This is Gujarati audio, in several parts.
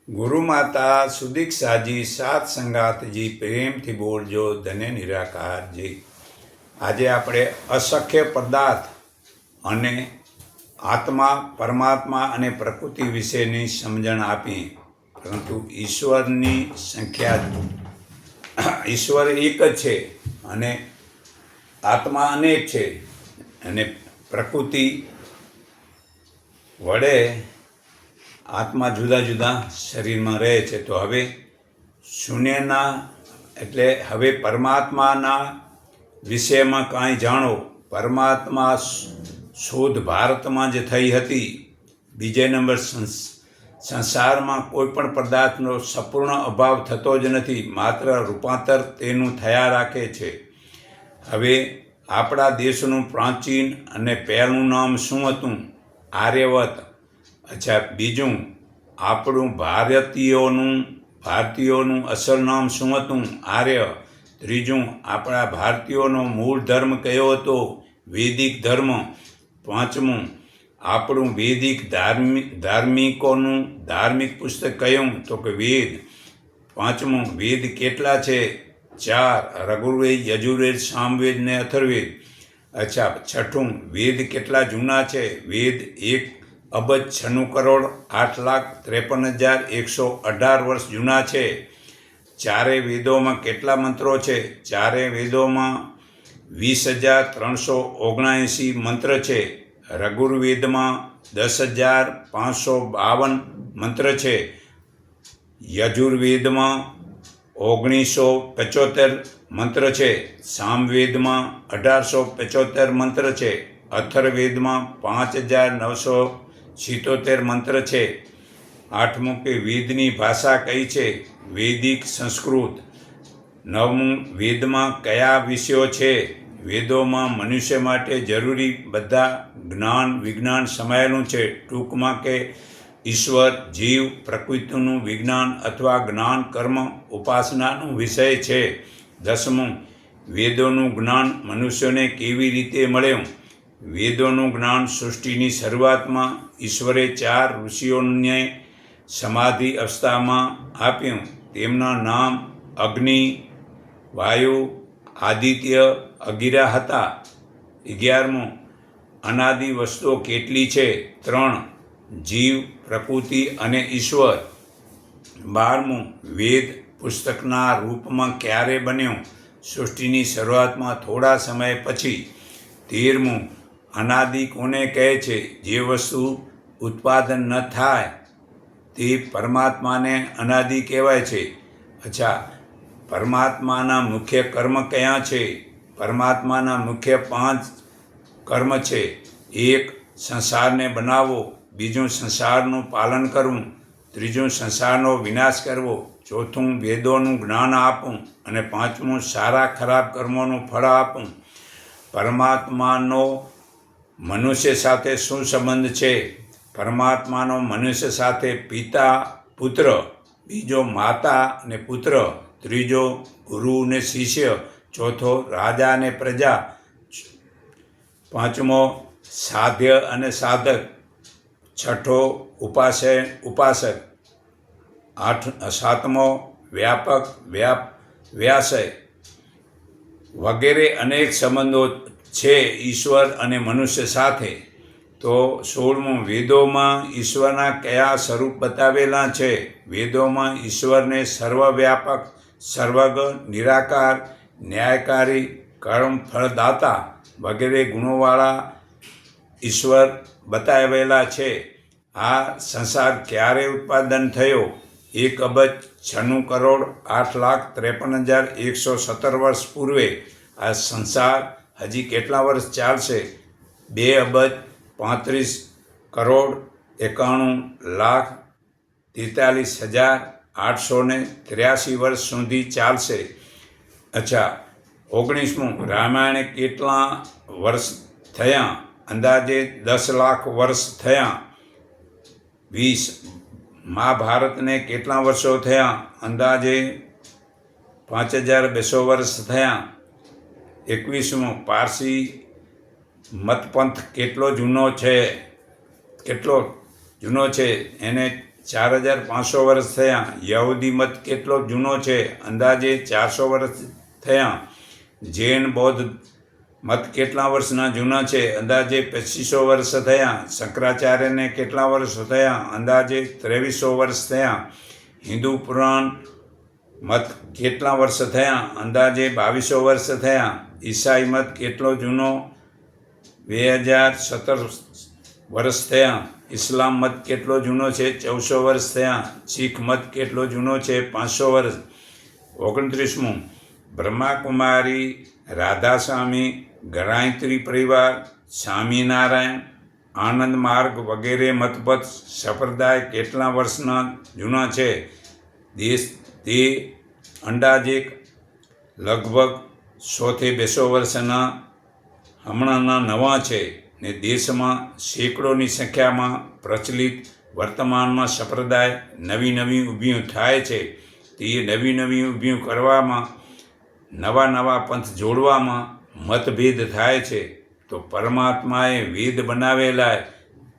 ગુરુ માતા સુદીક્ષાજી સાત સંગાતજી પ્રેમથી બોલજો ધન્ય નિરાકારજી। આજે આપણે અશક્ય પદાર્થ અને આત્મા પરમાત્મા અને પ્રકૃતિ વિશેની સમજણ આપી, પરંતુ ઈશ્વરની સંખ્યા ઈશ્વર એક જ છે અને આત્મા અનેક છે અને પ્રકૃતિ વડે આત્મા જુદા જુદા શરીરમાં રહે છે। તો હવે શૂન્યના એટલે હવે પરમાત્માના વિષયમાં કાંઈ જાણો। પરમાત્મા શોધ ભારતમાં જે થઈ હતી। બીજે નંબર, સંસારમાં કોઈ પણ પદાર્થનો સંપૂર્ણ અભાવ થતો જ નથી, માત્ર રૂપાંતર તેનું થયા રાખે છે। હવે આપણા દેશનું પ્રાચીન અને પહેલું નામ શું હતું? આર્યવત। અચ્છા, બીજું આપણું ભારતીયોનું અસલ નામ શું હતું? આર્ય। ત્રીજું આપણા ભારતીયોનો મૂળ ધર્મ કયો હતો? વૈદિક ધર્મ। પાંચમું આપણું વૈદિક ધાર્મિકોનું ધાર્મિક પુસ્તક કયું? તો કે વેદ। પાંચમું વેદ કેટલા છે? 4, ઋગ્વેદ, યજુર્વેદ, સામવેદ ને અથર્વવેદ। અચ્છા, છઠ્ઠું વેદ કેટલા જૂના છે? વેદ 1,96,08,53,118 વર્ષ જૂના છે। ચારે વેદોમાં કેટલા મંત્રો છે? ચારે વેદોમાં 20,379 મંત્ર છે। ઋગ્વેદમાં 10,552 મંત્ર છે। યજુર્વેદમાં 1975 મંત્ર છે। સામવેદમાં 1875 મંત્ર છે। અથર્વવેદમાં 5,977 મંત્ર છે। આઠમું કે વેદની ભાષા કઈ છે? વૈદિક સંસ્કૃત। નવમું વેદમાં કયા વિષયો છે? વેદોમાં મનુષ્ય માટે જરૂરી બધા જ્ઞાન વિજ્ઞાન સમાયેલું છે। ટૂંકમાં કે ઈશ્વર, જીવ, પ્રકૃતિનું વિજ્ઞાન અથવા જ્ઞાન કર્મ ઉપાસનાનું વિષય છે। દસમું વેદોનું જ્ઞાન મનુષ્યોને કેવી રીતે મળ્યું? વેદોનું જ્ઞાન સૃષ્ટિની શરૂઆતમાં ઈશ્વરે 4 ઋષિઓને સમાધિ અવસ્થામાં આપ્યું। તેમના નામ અગ્નિ, વાયુ, આદિત્ય, અંગિરા હતા। 11મું અનાદિ વસ્તુઓ કેટલી છે? 3, જીવ, પ્રકૃતિ અને ઈશ્વર। 12મું વેદ પુસ્તકના રૂપમાં ક્યારે બન્યું? સૃષ્ટિની શરૂઆતમાં થોડા સમય પછી। 13મું અનાદિ કોને કહે છે? જે વસ્તુ ઉત્પાદન ન થાય તે પરમાત્માને અનાદિ કહેવાય છે। અચ્છા, પરમાત્માના મુખ્ય કર્મ કયા છે? પરમાત્માના મુખ્ય 5 કર્મ છે। 1, સંસારને બનાવવો। બીજું, સંસારનું પાલન કરવું। ત્રીજું, સંસારનો વિનાશ કરવો। ચોથું, વેદોનું જ્ઞાન આપવું। અને પાંચમું, સારા ખરાબ કર્મોનું ફળ આપવું। પરમાત્માનો મનુષ્ય સાથે શું સંબંધ છે? પરમાત્માનો મનુષ્ય સાથે પિતા પુત્ર, બીજો માતા અને પુત્ર, ત્રીજો ગુરુ અને શિષ્ય, ચોથો રાજા અને પ્રજા, પાંચમો સાધ્ય અને સાધક, છઠ્ઠો ઉપાસક, સાતમો વ્યાપક વ્યાસય વગેરે અનેક સંબંધો છે ઈશ્વર અને મનુષ્ય સાથે। તો 16મું વેદોમાં ઈશ્વરના કયા સ્વરૂપ બતાવેલા છે? વેદોમાં ઈશ્વરને સર્વવ્યાપક, સર્વજ્ઞ, નિરાકાર, ન્યાયકારી, કર્મ ફળદાતા વગેરે ગુણોવાળા ઈશ્વર બતાવેલા છે। આ સંસાર ક્યારે ઉત્પાદન થયો? 1,96,08,53,117 વર્ષ પૂર્વે। આ સંસાર હજી કેટલા વર્ષ ચાલશે? 2,35,91,43,883 વર્ષ સુધી ચાલશે। અચ્છા, 19મું રામાયણે કેટલા વર્ષ થયા? અંદાજે 10 લાખ વર્ષ થયા। 20 મહાભારતને કેટલા વર્ષો થયા? અંદાજે 5,200 વર્ષ થયા। 21મું પારસી મતપંથ કેટલો જૂનો છે? એને 4500 વર્ષ થયા. યહૂદી મત કેટલો જૂનો છે? અંદાજે 400 વર્ષ થયા. જૈન બૌદ્ધ મત કેટલા વર્ષના જૂના છે? અંદાજે 2500 વર્ષ થયા. શંકરાચાર્યને કેટલા વર્ષ થયા? અંદાજે 2300 વર્ષ થયા. હિન્દુ પુરાણ મત કેટલા વર્ષ થયા? અંદાજે 2200 વર્ષ થયા. ઈસાઈ મત કેટલો જૂનો? 2017 વર્ષ થયા. ઇસ્લામ મત કેટલો જૂનો છે? 1400 વર્ષ થયા. શીખ મત કેટલો જૂનો છે? 500 વર્ષ. 29મું, બ્રહ્માકુમારી, રાધાસ્વામી, ગાયત્રી પરિવાર, સ્વામિનારાયણ, આનંદ માર્ગ વગેરે મતપથ સંપ્રદાય કેટલા વર્ષના જૂના છે? તે અંદાજે લગભગ 100-200 વર્ષના હમણાંના નવા છે ને દેશમાં સેંકડોની સંખ્યામાં પ્રચલિત વર્તમાનમાં સંપ્રદાય નવી ઊભી થાય છે. તે નવી ઊભી કરવામાં, નવા પંથ જોડવામાં મતભેદ થાય છે. તો પરમાત્માએ વેદ બનાવેલા,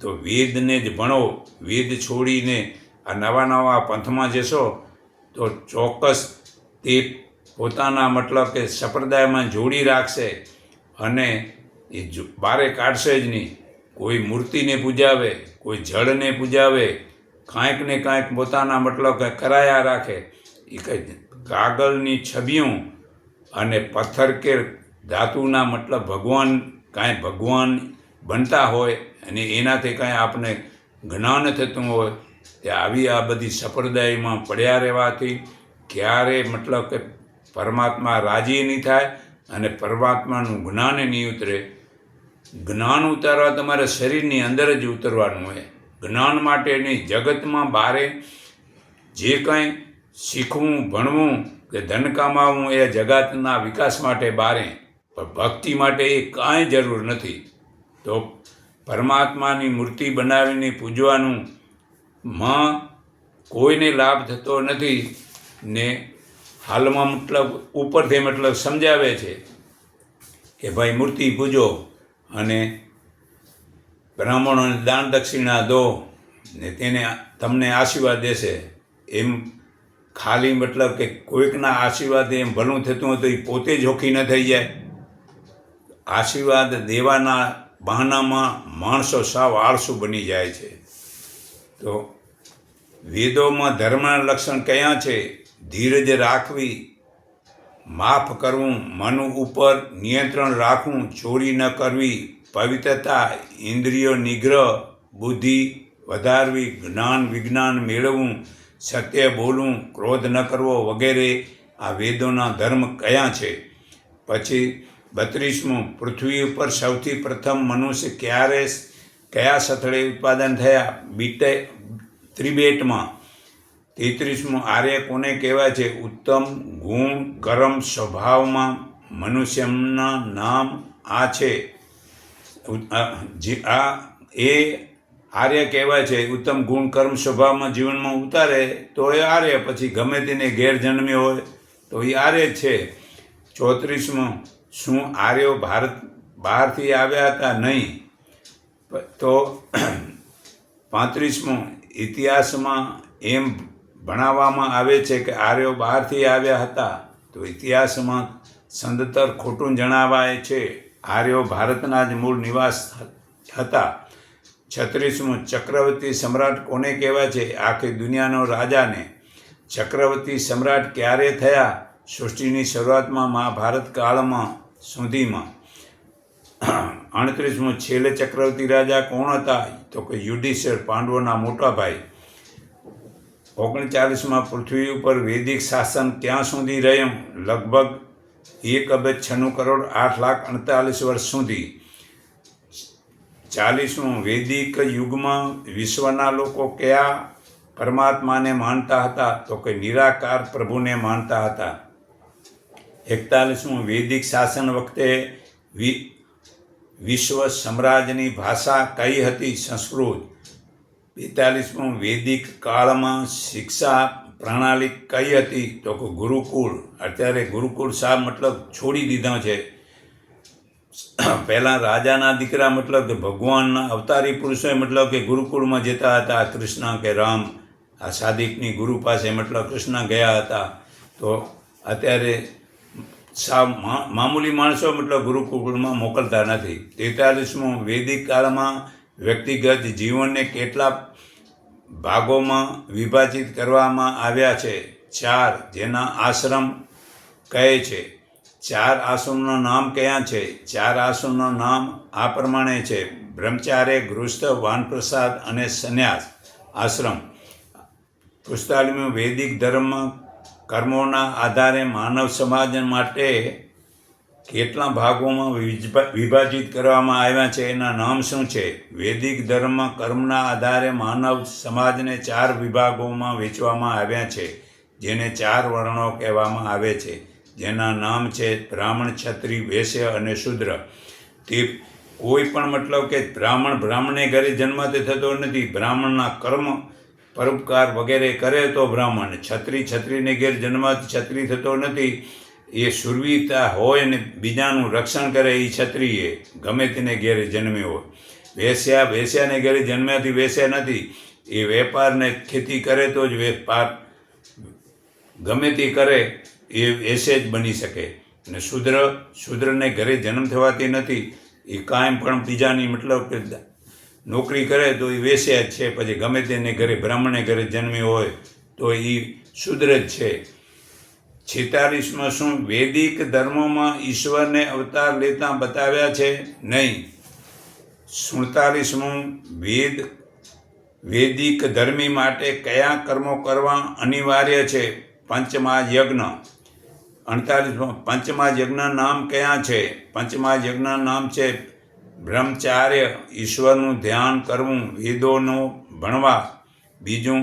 તો વેદને જ ભણો. વેદ છોડીને આ નવા પંથમાં જશો તો ચોક્કસ તે પોતાના મતલબ કે સંપ્રદાયમાં જોડી રાખશે અને એ બારે કાઢશે જ નહીં. કોઈ મૂર્તિને પૂજાવે, કોઈ જળને પૂજાવે, કાંઈક ને કાંઈક પોતાના મતલબ કે કરાયા રાખે. એ કંઈ કાગળની છબીઓ અને પથ્થર કે ધાતુના મતલબ ભગવાન બનતા હોય અને એનાથી કાંઈ આપણે જ્ઞાન થતું હોય, તે આ બધી સંપ્રદાયમાં પડ્યા રહેવાથી ક્યારે મતલબ કે પરમાત્મા રાજી નહીં થાય અને પરમાત્માનું જ્ઞાન નહીં ઉતરે. જ્ઞાન ઉતારવા તમારે શરીરની અંદર જ ઉતરવાનું હોય. જ્ઞાન માટે નહીં, જગતમાં બારે જે કંઈ શીખવું, ભણવું કે ધન કમાવવું એ જગતના વિકાસ માટે બારે, પણ ભક્તિ માટે એ કાંઈ જરૂર નથી. તો પરમાત્માની મૂર્તિ બનાવીને પૂજવાનું માં કોઈને લાભ થતો નથી ને હાલમાં મતલબ ઉપરથી મતલબ સમજાવે છે કે ભાઈ મૂર્તિ પૂજો અને બ્રાહ્મણોને દાન દક્ષિણા દો ને તેને તમને આશીર્વાદ દેશે. એમ ખાલી મતલબ કે કોઈકના આશીર્વાદ એમ ભલું થતું હોય તો એ પોતે જોખી ન થઈ જાય. આશીર્વાદ દેવાના બહાનામાં માણસો સાવ આળસુ બની જાય છે. તો વેદોમાં ધર્મના લક્ષણ કયા છે? ધીરજ રાખવી, માફ કરવું, મન ઉપર નિયંત્રણ રાખવું, ચોરી ન કરવી, પવિત્રતા, ઇન્દ્રિયો નિગ્રહ, બુદ્ધિ વધારવી, જ્ઞાન વિજ્ઞાન મેળવવું, સત્ય બોલવું, ક્રોધ ન કરવો વગેરે આ વેદોના ધર્મ કયા છે. પછી 32મું, પૃથ્વી ઉપર સૌથી પ્રથમ મનુષ્ય કયા સ્થળે ઉત્પાદન થયા? ત્રિબેટમાં. 33મું, આર્ય કોને કહેવાય છે? ઉત્તમ ગુણ કર્મ સ્વભાવમાં મનુષ્યના નામ આ છે. એ આર્ય કહેવાય છે. ઉત્તમ ગુણ કર્મ સ્વભાવમાં જીવનમાં ઉતારે તો એ આર્ય. પછી ગમે તેને ઘેર જન્મ્યો હોય તો એ આર્ય જ છે. 34મું, શું આર્યો બહારથી આવ્યા હતા? નહીં. તો 35મું, ઇતિહાસમાં એમ ભણાવવામાં આવે છે કે આર્યો બહારથી આવ્યા હતા, તો ઇતિહાસમાં સંદતર ખોટું જણાવાય છે. આર્યો ભારતના જ મૂળ નિવાસ હતા. 36મું, ચક્રવર્તી સમ્રાટ કોને કહેવાય છે? આખી દુનિયાનો રાજાને. ચક્રવર્તી સમ્રાટ ક્યારે થયા? સૃષ્ટિની શરૂઆતમાં, મહાભારત કાળમાં સુધીમાં. 38મું, છેલ્લે ચક્રવર્તી રાજા કોણ હતા? તો કે યુધિષ્ઠિર, પાંડવોના મોટા ભાઈ. 39માં, પૃથ્વી ઉપર વૈદિક શાસન ક્યાં સુધી રહ્યું? લગભગ 1,96,08,48 વર્ષ સુધી. 40મું, વૈદિક યુગમાં વિશ્વના લોકો કયા પરમાત્માને માનતા હતા? તો કે નિરાકાર પ્રભુને માનતા હતા. 41મું, વૈદિક શાસન વખતે વિશ્વ સામ્રાજ્યની ભાષા કઈ હતી? સંસ્કૃત. 42મું, વૈદિક કાળમાં શિક્ષા પ્રણાલી કઈ હતી? તો કે ગુરુકુળ. અત્યારે ગુરુકુળ સાહેબ મતલબ છોડી દીધા છે. પહેલાં રાજાના દીકરા મતલબ કે ભગવાનના અવતારી પુરુષો મતલબ કે ગુરુકુળમાં જતા હતા. કૃષ્ણ કે રામ આ સાદિકની ગુરુ પાસે મતલબ કૃષ્ણ ગયા હતા. તો અત્યારે મામૂલી માણસો મતલબ ગુરુકુળમાં મોકલતા નથી. 43મું વૈદિક કાળમાં વ્યક્તિગત જીવનને કેટલા ભાગોમાં વિભાજિત કરવામાં આવ્યા છે? 4, જેના આશ્રમ કહે છે. 4 આશ્રમના નામ કયા છે? 4 આશ્રમના નામ આ પ્રમાણે છે: બ્રહ્મચાર્ય, ગૃહસ્થ, વાનપ્રસાદ અને સંન્યાસ આશ્રમ. 45મું વૈદિક ધર્મ કર્મોના આધારે માનવ સમાજ માટે કેટલા ભાગોમાં વિભાજિત કરવામાં આવ્યા છે? એના નામ શું છે? વૈદિક ધર્મ કર્મના આધારે માનવ સમાજને 4 વિભાગોમાં વહેંચવામાં આવ્યા છે, જેને 4 વર્ણો કહેવામાં આવે છે, જેના નામ છે બ્રાહ્મણ, ક્ષત્રિય, વૈશ્ય અને શૂદ્ર. તે કોઈ પણ મતલબ કે બ્રાહ્મણને ઘરે જન્મથી થતો નથી. બ્રાહ્મણના કર્મ પરોપકાર વગેરે કરે તો બ્રાહ્મણ. ક્ષત્રિયને ઘેર જન્મથી ક્ષત્રિય થતો નથી. એ શૂરવીરતા હોય ને બીજાનું રક્ષણ કરે એ ક્ષત્રિય, ગમે તેને ઘેરે જન્મ્યો હોય. વેશ્યાને ઘેરે જન્મ્યાથી વેશ્યા નથી. એ વેપાર ને ખેતી કરે તો જ વેપાર, ગમે તે કરે એ વેશ્ય જ બની શકે. અને શૂદ્રને ઘરે જન્મ થવાથી નથી. એ કાયમ પણ બીજાની મતલબ કે નોકરી કરે તો એ વેશ્યા જ છે. પછી ગમે તેને ઘરે બ્રાહ્મણને ઘરે જન્મ્યો હોય તો એ શૂદ્ર જ છે. 46માં શું વૈદિક ધર્મોમાં ઈશ્વરને અવતાર લેતા બતાવ્યા છે? નહીં. 47મું વૈદિક ધર્મી માટે કયા કર્મો કરવા અનિવાર્ય છે? પંચમા યજ્ઞ. 48માં પંચમા યજ્ઞના નામ કયા છે? પંચમા યુગના નામ છે બ્રહ્મચાર્ય, ઈશ્વરનું ધ્યાન કરવું, વેદોનો ભણવા. બીજું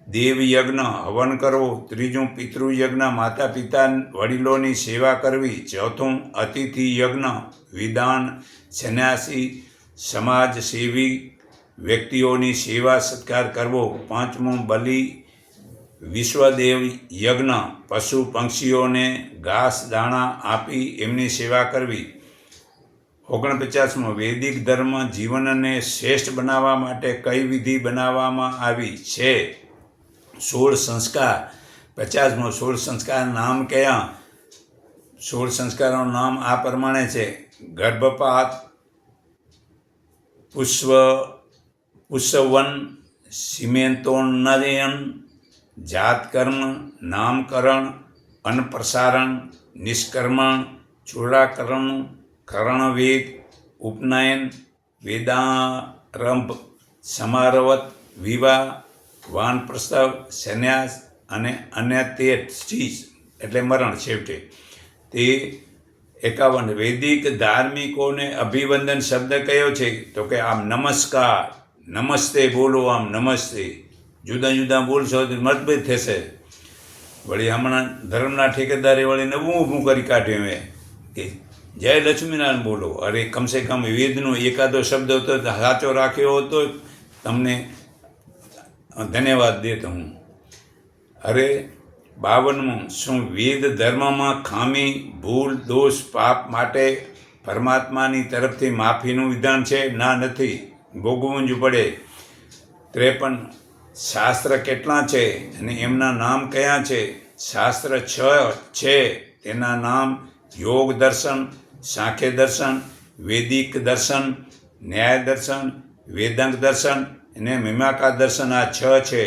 દેવયજ્ઞ, હવન કરવો. ત્રીજું પિતૃયજ્ઞ, માતા પિતા વડીલોની સેવા કરવી. ચોથું અતિથિ યજ્ઞ, વિધાન, સંન્યાસી, સમાજ સેવી વ્યક્તિઓની સેવા સત્કાર કરવો. પાંચમું બલિ વિશ્વદેવ યજ્ઞ, પશુ પંક્ષીઓને ઘાસ દાણા આપી એમની સેવા કરવી. 49મો વૈદિક ધર્મ જીવનને શ્રેષ્ઠ બનાવવા માટે કઈ વિધિ બનાવવામાં આવી છે? 16 સંસ્કાર. 50મો 16 સંસ્કાર નામ કયા? 16 સંસ્કારોનું નામ આ પ્રમાણે છે: ગર્ભપાત, પુષ્પવન, સીમેંતોન્નયન, જાતકર્મ, નામકરણ, અન્નપ્રસારણ, નિષ્કર્મણ, ચૂડાકરણ, કર્ણવેદ, ઉપનયન, વેદારંભ, સમારવત, વિવાહ, વાનપ્રસ્થવ, સંન્યાસ અને અન્યતેષ્ટિ એટલે મરણ. છેવટે તે 51 વૈદિક ધાર્મિકોને અભિવંદન શબ્દ કયો છે? તો કે આમ નમસ્કાર, નમસ્તે બોલો. આમ નમસ્તે જુદા જુદા બોલશો તો મતભેદ થશે. વળી હમણાં ધર્મના ઠેકેદારે વળી નવું ઊભું કરી કાઢ્યું એ કે જય લક્ષ્મીનારાયણ બોલો. અરે કમસે કમ વેદનો એકાદો શબ્દ હતો સાચો રાખ્યો હતો તમને ધન્યવાદ દેતો હું. અરે 52મું શું વેદ ધર્મમાં ખામી, ભૂલ, દોષ, પાપ માટે પરમાત્માની તરફથી માફીનું વિધાન છે? ના, નથી. ભોગવવું જ પડે. 53 શાસ્ત્ર કેટલા છે અને એમના નામ કયા છે? શાસ્ત્ર 6 છે. તેના નામ યોગ દર્શન, સાંખ્ય દર્શન, વૈદિક દર્શન, ન્યાય દર્શન, વેદાંત દર્શન અને મીમાંસા દર્શન. આ 6 છે.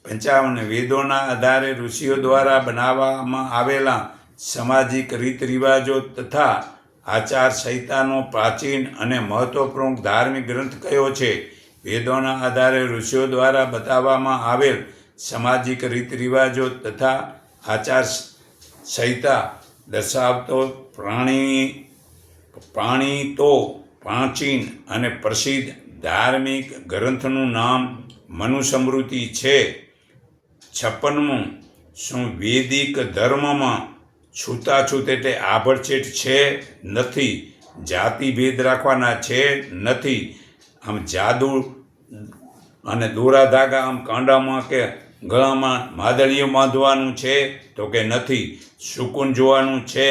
55 વેદોના આધારે ઋષિઓ દ્વારા બનાવવામાં આવેલા સામાજિક રીત રિવાજો તથા આચાર સંહિતાનો પ્રાચીન અને મહત્વપૂર્ણ ધાર્મિક ગ્રંથ કયો છે? વેદોના આધારે ઋષિઓ દ્વારા બતાવવામાં આવેલ સામાજિક રીત રિવાજો તથા આચાર સંહિતા દર્શાવતો પ્રાણીતો પ્રાચીન અને પ્રસિદ્ધ ધાર્મિક ગ્રંથનું નામ મનુસ્મૃતિ છે. 56મું શું વૈદિક ધર્મમાં છૂતાછૂત એટલે આભડછેટ છે? નથી. જાતિભેદ રાખવાના છે? નથી. આમ જાદુ અને દોરા ધાગા આમ કાંડામાં કે ગળામાં માદળીઓ બાંધવાનું છે? તો કે નથી. શુકન જોવાનું છે?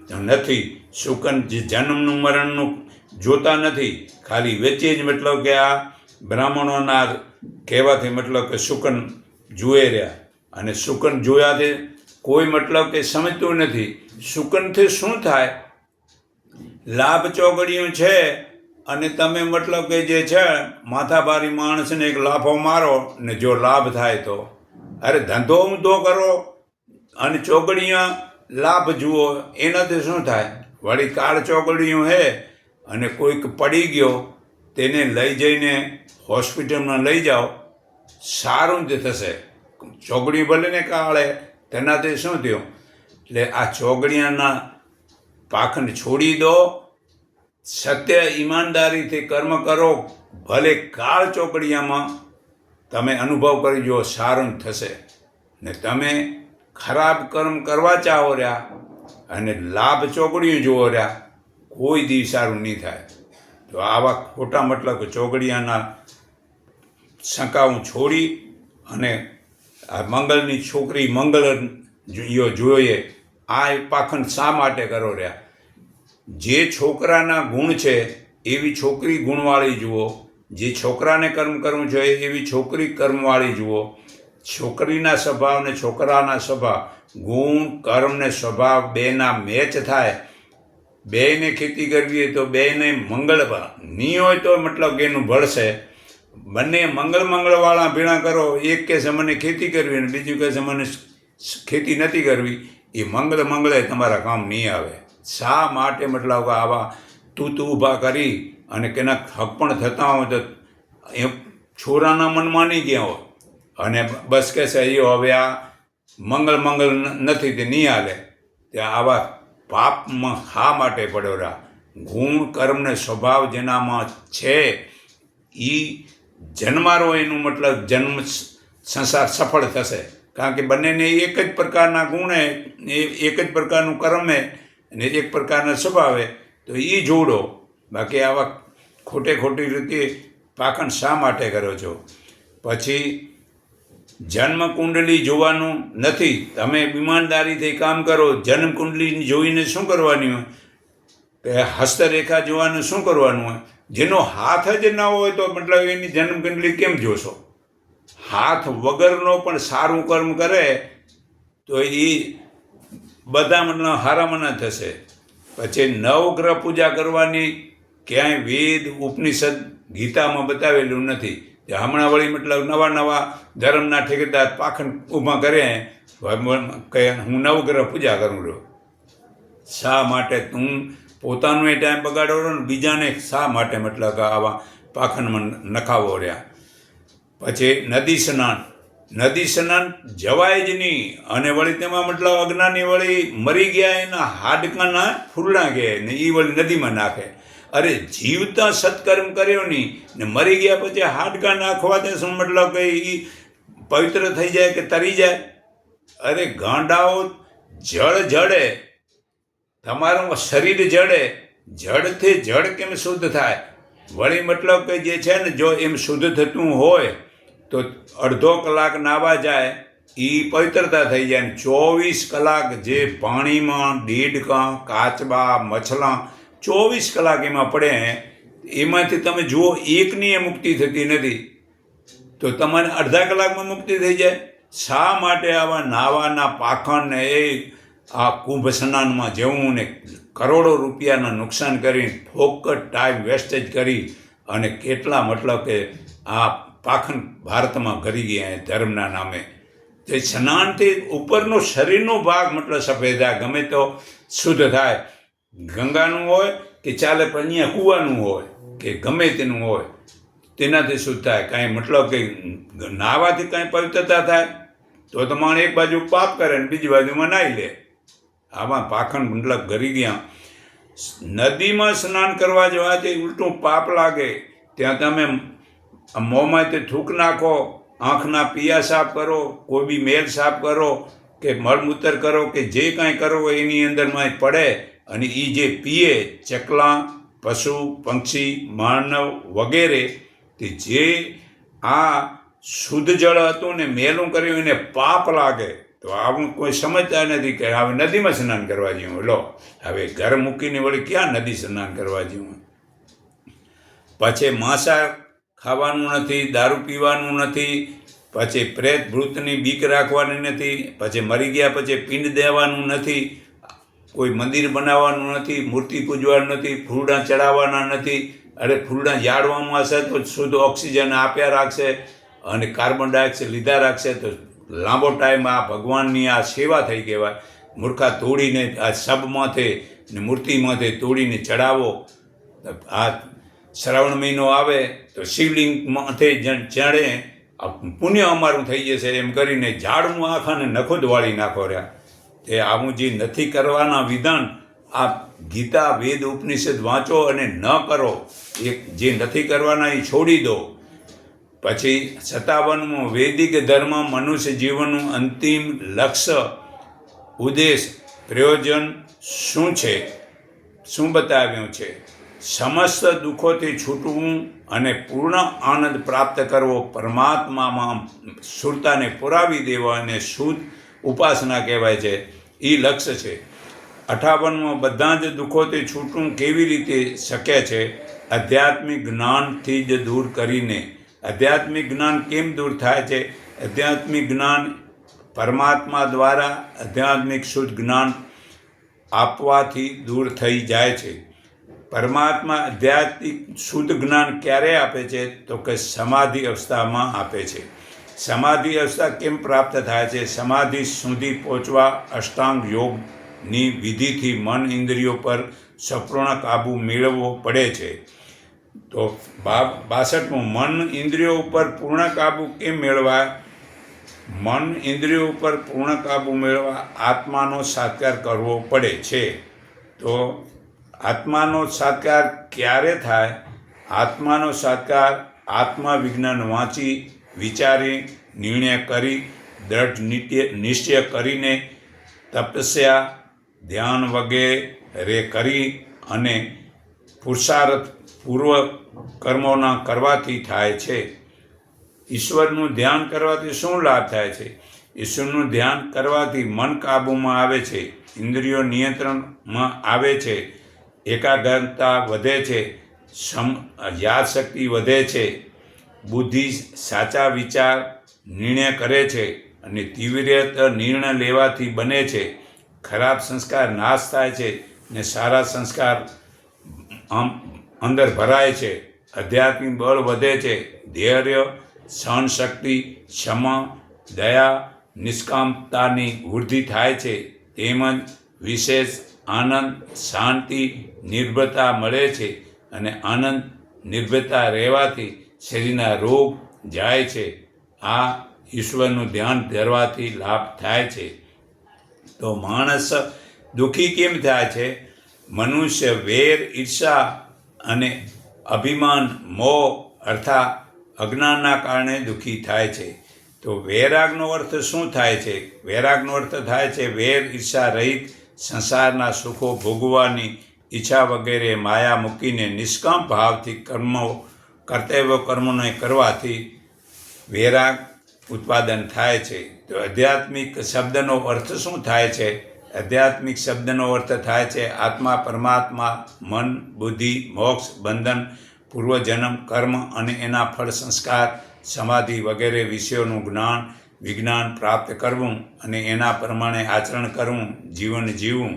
તો નથી. શુકન જન્મનું મરણનું જોતા નથી, ખાલી વેચે જ મતલબ કે આ બ્રાહ્મણોના કહેવાથી મતલબ કે શુકન જુએ રહ્યા, અને શુકન જોયાથી કોઈ મતલબ કે સમજતું નથી. શુકનથી શું થાય? લાભ ચોગડિયું છે અને તમે મતલબ કે જે છે માથાભારી માણસને એક લાફો મારો ને જો લાભ થાય તો, અરે ધંધો ઊંધો કરો અને ચોગડિયા લાભ જુઓ, એનાથી શું થાય? વળી કાળ ચોગડિયું હે અને કોઈક પડી ગયો, તેને લઈ જઈને હોસ્પિટલમાં લઈ જાઓ, સારું જ થશે. ચોગડિયું ભલે ને કાળે, તેનાથી શું થયું? એટલે આ ચોગડિયાના પાખંડ છોડી દો, સત્ય ઈમાનદારીથી કર્મ કરો, ભલે કાળ ચોગડિયામાં તમે અનુભવ કરી જુઓ, સારું થશે. ને તમે ખરાબ કર્મ કરવા ચાહો રહ્યા અને લાભ ચોગડિયું જુઓ રહ્યા, કોઈ દી સારું નહીં થાય. તો આવા ખોટા મતલબ ચોગડિયાના શંકાઓ છોડી અને આ મંગળની છોકરી મંગળ જોઈએ, આ પાખંડ શા માટે કરો રહ્યા? જે છોકરાના ગુણ છે એવી છોકરી ગુણવાળી જુઓ, જે છોકરાને કર્મ કરવું છે એવી છોકરી કર્મવાળી જુઓ. છોકરીના સ્વભાવ ને છોકરાના સ્વભાવ, ગુણ કર્મ ને સ્વભાવ બેના મેચ થાય. બેયને ખેતી કરવી હોય તો બેયને મંગળ નહીં હોય તો મતલબ કે એનું ભળશે. બંને મંગળવાળા ભેળા કરો, એક કહેશે મને ખેતી કરવી અને બીજું કહેશે મને ખેતી નથી કરવી, એ મંગળે તમારા કામ નહીં આવે. શા માટે મતલબ આવા તું ઊભા કરી અને કેના હક પણ થતા હોય તો એ છોરાના મનમાં નહીં ગયા હોય અને બસ કહેશે અહીંયા હવે આ મંગળ નથી તે નહીં હાલે. ત્યાં આવા પાપમાં શા માટે પડ્યો રહ્યા? ગુણ કર્મ ને સ્વભાવ જેનામાં છે એ જન્મારો એનું મતલબ જન્મ સંસાર સફળ થશે. કારણ કે બંનેને એક જ પ્રકારના ગુણ હે, એક જ પ્રકારનું કર્મ હે અને એક પ્રકારના સ્વભાવે, તો એ જોડો. બાકી આવા ખોટી રીતે પાખંડ શા માટે કરો છો? પછી જન્મ કુંડલી જોવાનું નથી, તમે ઈમાનદારીથી કામ કરો. જન્મ કુંડલી જોઈને શું કરવાની હોય? કે હસ્તરેખા જોવાનું શું કરવાનું હોય? જેનો હાથ જ ન હોય તો મતલબ એની જન્મ કુંડલી કેમ જોશો? હાથ વગરનો પણ સારું કર્મ કરે તો એ બધા મતલબ હારામણા થશે. પછી નવગ્રહ પૂજા કરવાની ક્યાંય વેદ ઉપનિષદ ગીતામાં બતાવેલું નથી. હમણાં વળી મતલબ નવા ધર્મના ઠેકેદાર પાખંડ ઊભા કરે કે હું નવગ્રહ પૂજા કરું છું. શા માટે? તું પોતાનો એ ટાઈમ બગાડો ને બીજાને શા માટે મતલબ આવા પાખંડમાં નખાવો રહ્યા? પછી નદી સ્નાન જવાય જ નહીં. અને વળી તેમાં મતલબ અજ્ઞાની વળી મરી ગયા, એના હાડકાના ફૂલણા ગયા ને એ વળી નદીમાં નાખે. અરે જીવતા સત્કર્મ કર્યો નહીં ને મરી ગયા પછી હાડકા નાખવાથી શું મતલબ કે એ પવિત્ર થઈ જાય કે તરી જાય? અરે ગાંડાઓ, જડે, તમારું શરીર જડે, જડથી જડ કેમ શુદ્ધ થાય? વળી મતલબ કે જે છે ને, જો એમ શુદ્ધ થતું હોય તો અડધો કલાક નાવા જાય એ પવિત્રતા થઈ જાય. 24 કલાક જે પાણીમાં દેડકા, કાચબા, મછલા 24 કલાક એમાં પડે, એમાંથી તમે જુઓ એકની એ મુક્તિ થતી નથી, તો તમારે અડધા કલાકમાં મુક્તિ થઈ જાય. શા માટે આવા નાવાના પાખંડ ને એ આ કુંભ સ્નાનમાં જવું ને કરોડો રૂપિયાના નુકસાન કરી, ફોકટ ટાઈમ વેસ્ટેજ કરી અને કેટલા મતલબ કે આ પાખંડ ભારતમાં કરી ગયા ધર્મના નામે. તે સ્નાનથી ઉપરનો શરીરનો ભાગ મતલબ સફેદ થાય, ગમે તો શુદ્ધ થાય. ગંગાનું હોય કે ચાલે પણ અહીંયા કૂવાનું હોય કે ગમે તેનું હોય, તેનાથી શુદ્ધ થાય. કાંઈ મતલબ કે નાહવાથી કાંઈ પવિત્રતા થાય તો તમારે એક બાજુ પાપ કરે ને બીજી બાજુમાં નાહી લે. આમાં પાખંડ મતલબ કરી ગયા. નદીમાં સ્નાન કરવા જવાથી ઉલટું પાપ લાગે. ત્યાં તમે મોંમાંથી થૂક નાખો, આંખના પિયા સાફ કરો, કોઈ બી મેલ સાફ કરો કે મળમૂત્ર કરો કે જે કાંઈ કરો એની અંદરમાં પડે અને એ જે પીએ, ચકલા, પશુ, પંક્ષી, માનવ વગેરે, તે જે આ શુદ્ધ જળ હતું ને મેલું કર્યું એને પાપ લાગે. તો આવું કોઈ સમજતા નથી કે હવે નદીમાં સ્નાન કરવા જેવું. લો હવે ઘર મૂકીને વળી ક્યાં નદી સ્નાન કરવા જેવું? પછી માંસાહાર ખાવાનું નથી, દારૂ પીવાનું નથી, પછી પ્રેત ભૂતની બીક રાખવાની નથી, પછી મરી ગયા પછી પિંડ દેવાનું નથી, કોઈ મંદિર બનાવવાનું નથી, મૂર્તિ પૂજવાનું નથી, ફૂલડા ચડાવવાના નથી. અરે ફૂલડા ઝાડવામાં હશે તો શુદ્ધ ઓક્સિજન આપ્યા રાખશે અને કાર્બન ડાયોક્સાઇડ લીધા રાખશે, તો લાંબો ટાઈમ આ ભગવાનની આ સેવા થઈ કહેવાય. મૂર્ખા તોડીને આ શબમાંથી ને મૂર્તિમાંથી તોડીને ચડાવો. આ શ્રાવણ મહિનો આવે તો શિવલિંગમાંથી ચડે, પુણ્ય અમારું થઈ જશે એમ કરીને ઝાડનું આખાને નખો જ વાળી નાખો રહ્યા. તે આવું જે નથી કરવાના વિધાન, આ ગીતા વેદ ઉપનિષદ વાંચો અને ન કરો, એ જે નથી કરવાના એ છોડી દો. પછી 57મો વૈદિક ધર્મ મનુષ્ય જીવનનું અંતિમ લક્ષ્ય, ઉદ્દેશ, પ્રયોજન શું છે, શું બતાવ્યું છે? સમસ્ત દુઃખોથી છૂટવું અને પૂર્ણ આનંદ પ્રાપ્ત કરવો, પરમાત્મામાં સુરતાને પુરાવી દેવા અને શુદ્ધ ઉપાસના કહેવાય છે. એ લક્ષ્ય છે. 58મો બધા જ દુઃખોથી છૂટવું કેવી રીતે શક્ય છે? આધ્યાત્મિક જ્ઞાનથી જ દૂર કરીને. આધ્યાત્મિક જ્ઞાન કેમ દૂર થાય છે? આધ્યાત્મિક જ્ઞાન પરમાત્મા દ્વારા આધ્યાત્મિક શુદ્ધ જ્ઞાન આપવાથી દૂર થઈ જાય છે. પરમાત્મા આધ્યાત્મિક શુદ્ધ જ્ઞાન ક્યારે આપે છે? તો કે સમાધિ અવસ્થામાં આપે છે. સમાધિ અવસ્થા કેમ પ્રાપ્ત થાય છે? સમાધિ સુધી પહોંચવા અષ્ટાંગ યોગની વિધિથી મન ઇન્દ્રિયો પર સંપૂર્ણ કાબુ મેળવવો પડે છે. તો 62મું મન ઇન્દ્રિયો ઉપર પૂર્ણ કાબુ કેમ મેળવાય? મન ઇન્દ્રિયો ઉપર પૂર્ણ કાબુ મેળવવા આત્માનો સાત્કાર કરવો પડે છે. તો આત્માનો સાત્કાર ક્યારે થાય? આત્માનો સાત્કાર આત્મવિજ્ઞાન વાંચી, વિચારી, નિર્ણય કરી, દ્રઢ નિશ્ચય કરીને, તપસ્યા, ધ્યાન વગેરે કરી અને પુરુષાર્થ પૂર્વક કર્મોના કરવાથી થાય છે. ઈશ્વરનું ધ્યાન કરવાથી શું લાભ થાય છે? ઈશ્વરનું ધ્યાન કરવાથી મન કાબૂમાં આવે છે, ઇન્દ્રિયો નિયંત્રણમાં આવે છે, એકાગ્રતા વધે છે, યાદશક્તિ વધે છે, બુદ્ધિ સાચા વિચાર નિર્ણય કરે છે અને તીવ્ર નિર્ણય લેવાથી બને છે. ખરાબ સંસ્કાર નાશ થાય છે ને સારા સંસ્કાર અંદર ભરાય છે. આધ્યાત્મિક બળ વધે છે, ધૈર્ય, સહનશક્તિ, ક્ષમા, દયા, નિષ્કામતાની વૃદ્ધિ થાય છે. તેમજ વિશેષ આનંદ, શાંતિ, નિર્ભરતા મળે છે અને આનંદ, નિર્ભરતા રહેવાથી શરીરના રોગ જાય છે. આ ઈશ્વરનું ધ્યાન ધરવાથી લાભ થાય છે. તો માણસ દુઃખી કેમ થાય છે? મનુષ્ય વેર, ઈર્ષા અને અભિમાન, મોહ અર્થાત અજ્ઞાનના કારણે દુઃખી થાય છે. તો વૈરાગનો અર્થ શું થાય છે? વૈરાગનો અર્થ થાય છે વેર, ઈર્ષા રહિત સંસારના સુખો ભોગવવાની ઈચ્છા વગેરે માયા મૂકીને નિષ્કામ ભાવથી કર્તવ્ય કર્મોને કરવાથી વૈરાગ ઉત્પાદન થાય છે. તો આધ્યાત્મિક શબ્દનો અર્થ શું થાય છે? આધ્યાત્મિક શબ્દનો અર્થ થાય છે આત્મા, પરમાત્મા, મન, બુદ્ધિ, મોક્ષ, બંધન, પૂર્વજન્મ, કર્મ અને એના ફળ, સંસ્કાર, સમાધિ વગેરે વિષયોનું જ્ઞાન, વિજ્ઞાન પ્રાપ્ત કરવું અને એના પ્રમાણે આચરણ કરવું, જીવન જીવવું.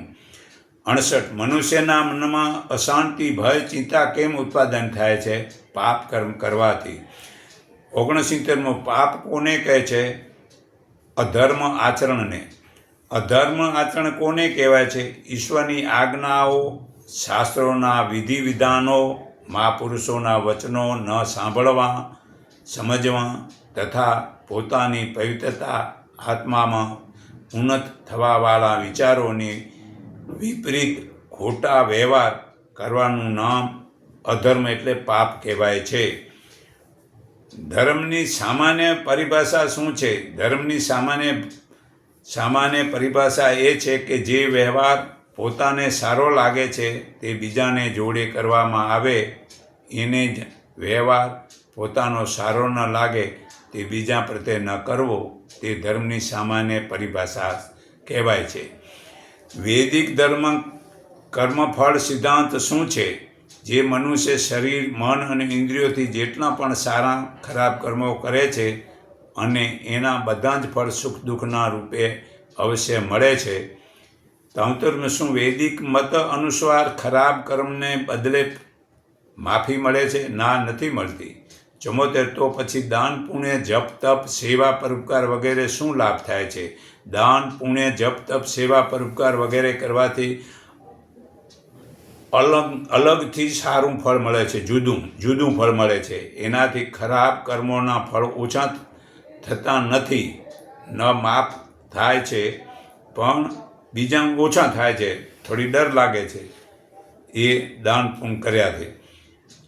68 મનુષ્યના મનમાં અશાંતિ, ભય, ચિંતા કેમ ઉત્પાદન થાય છે? પાપ કર્મ કરવાથી. 69મો પાપ કોને કહે છે? અધર્મ આચરણને. અધર્મ આચરણ કોને કહેવાય છે? ઈશ્વરની આજ્ઞાઓ, શાસ્ત્રોના વિધિ વિધાનો, મહાપુરુષોના વચનો ન સાંભળવા, સમજવા તથા પોતાની પવિત્રતા, આત્મામાં ઉન્નત થવાવાળા વિચારોની વિપરીત ખોટા વ્યવહાર કરવાનું નામ અધર્મ એટલે પાપ કહેવાય છે. ધર્મની સામાન્ય પરિભાષા શું છે? ધર્મની સામાન્ય પરિભાષા એ છે કે જે વ્યવહાર પોતાને સારો લાગે છે તે બીજાને જોડે કરવામાં આવે, એને જ વ્યવહાર પોતાનો સારો ન લાગે તે બીજા પ્રત્યે ન કરવો, તે ધર્મની સામાન્ય પરિભાષા કહેવાય છે. વૈદિક ધર્મ કર્મફળ સિદ્ધાંત શું છે? જે મનુષ્ય શરીર, મન અને ઇન્દ્રિયોથી જેટલા પણ સારા ખરાબ કર્મો કરે છે અને એના બધા જ ફળ સુખ દુઃખના રૂપે અવશ્ય મળે છે. 73 શું વૈદિક મત અનુસાર ખરાબ કર્મને બદલે માફી મળે છે? ના, નથી મળતી. 74 તો પછી દાન, પુણ્ય, જપ, તપ, સેવા, પરોપકાર વગેરે શું લાભ થાય છે? દાન, પુણ્ય, જપ, તપ, સેવા, પરોપકાર વગેરે કરવાથી અલગથી સારું ફળ મળે છે, જુદું ફળ મળે છે. એનાથી ખરાબ કર્મોના ફળ ઓછા થતા નથી, ન માફ થાય છે, પણ બીજા ઓછા થાય છે, થોડી ડર લાગે છે એ દાન પુણ્ય કર્યાથી.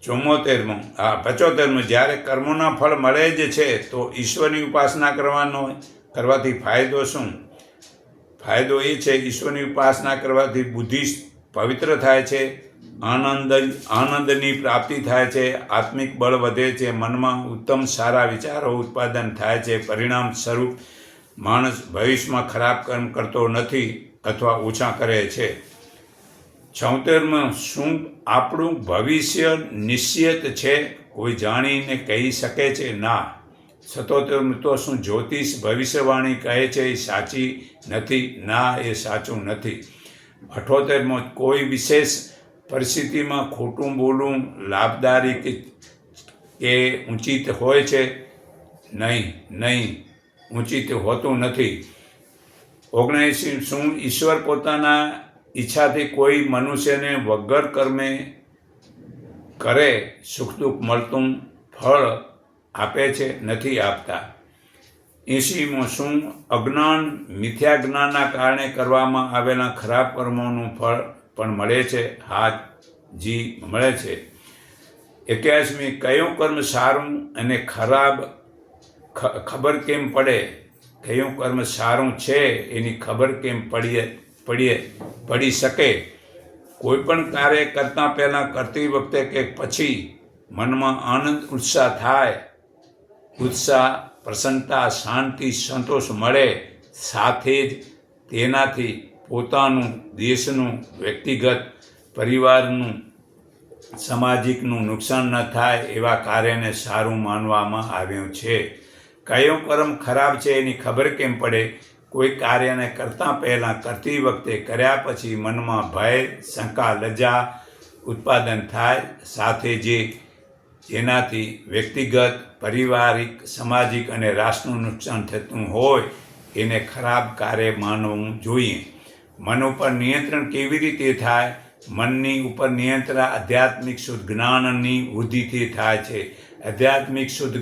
75 જ્યારે કર્મોના ફળ મળે જ છે તો ઈશ્વરની ઉપાસના કરવાથી ફાયદો શું? ફાયદો એ છે, ઈશ્વરની ઉપાસના કરવાથી બુદ્ધિ પવિત્ર થાય છે, આનંદની પ્રાપ્તિ થાય છે, આત્મિક બળ વધે છે, મનમાં ઉત્તમ સારા વિચારો ઉત્પાદન થાય છે. પરિણામ સ્વરૂપ માણસ ભવિષ્યમાં ખરાબ કર્મ કરતો નથી અથવા ઓછા કરે છે. 76 શું આપણું ભવિષ્ય નિશ્ચિત છે? કોઈ જાણીને કહી શકે છે? ના. 77 તો શું જ્યોતિષ ભવિષ્યવાણી કહે છે એ સાચી નથી? ના, એ સાચું નથી. 78 કોઈ વિશેષ પરિસ્થિતિમાં ખોટું બોલવું લાભદાયી કે ઉચિત હોય છે? નહીં, ઉચિત હોતું નથી. 79 શું ઈશ્વર પોતાના ઈચ્છાથી કોઈ મનુષ્યને વગર કર્મે કરે સુખ દુઃખ મળતું ફળ આપે છે? નથી આપતા. 80 શું અજ્ઞાન, મિથ્યા જ્ઞાનના કારણે કરવામાં આવેલા ખરાબ કર્મોનું ફળ પણ મળે છે? હા જી, મળે છે. 81 કયું કર્મ સારું અને ખરાબ ખબર કેમ પડે? કયું કર્મ સારું છે એની ખબર કેમ પડી શકે? કોઈ પણ કાર્ય કરતા પહેલાં, કરતી વખતે કે પછી મનમાં આનંદ ઉત્સાહ થાય, પ્રસન્નતા, શાંતિ, સંતોષ મળે, સાથે જ તેનાથી પોતાનું, દેશનું, વ્યક્તિગત, પરિવારનું, સામાજિકનું નુકસાન ન થાય એવા કાર્યને સારું માનવામાં આવ્યું છે. કયો કર્મ ખરાબ છે એની ખબર કેમ પડે? કોઈ કાર્યને કરતાં પહેલાં, કરતી વખતે, કર્યા પછી મનમાં ભય, શંકા, લજ્જા ઉત્પાદન થાય, સાથે જેનાથી વ્યક્તિગત, પારિવારિક, સામાજિક અને રાષ્ટ્રનું નુકસાન થતું હોય એને ખરાબ કાર્ય માનવું જોઈએ. મન ઉપર નિયંત્રણ કેવી રીતે થાય? મનની ઉપર નિયંત્રણ આધ્યાત્મિક શુદ્ધ જ્ઞાનની વૃદ્ધિથી થાય છે. આધ્યાત્મિક શુદ્ધ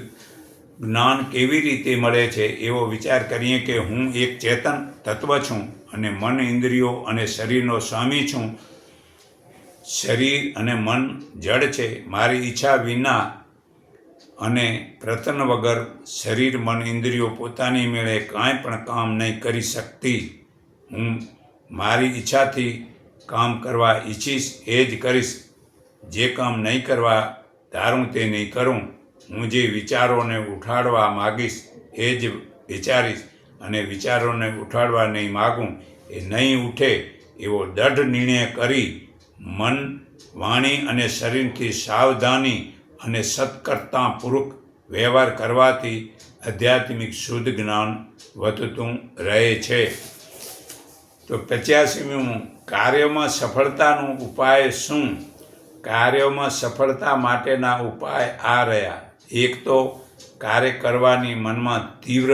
જ્ઞાન કેવી રીતે મળે છે? એવો વિચાર કરીએ કે હું એક ચેતન તત્વ છું અને મન, ઇન્દ્રિયો અને શરીરનો સ્વામી છું. શરીર અને મન જડ છે. મારી ઈચ્છા વિના અને પ્રયત્ન વગર શરીર, મન, ઇન્દ્રિયો પોતાની મેળે કાંઈ પણ કામ નહીં કરી શકતી. હું મારી ઈચ્છાથી કામ કરવા ઈચ્છીશ એ જ કરીશ. જે કામ નહીં કરવા ધારું તે નહીં કરું. હું જે વિચારોને ઉઠાડવા માગીશ એ જ વિચારીશ અને વિચારોને ઉઠાડવા નહીં માગું એ નહીં ઉઠે એવો દૃઢ નિર્ણય કરી મન, વાણી અને શરીરથી સાવધાની અને સત્કર્તાપૂર્વક વ્યવહાર કરવાથી આધ્યાત્મિક શુદ્ધ જ્ઞાન વધતું રહે છે. તો 85 કાર્યમાં સફળતાનો ઉપાય શું? કાર્યોમાં સફળતા માટેના ઉપાય આ રહ્યા. એક તો કાર્ય કરવાની મનમાં તીવ્ર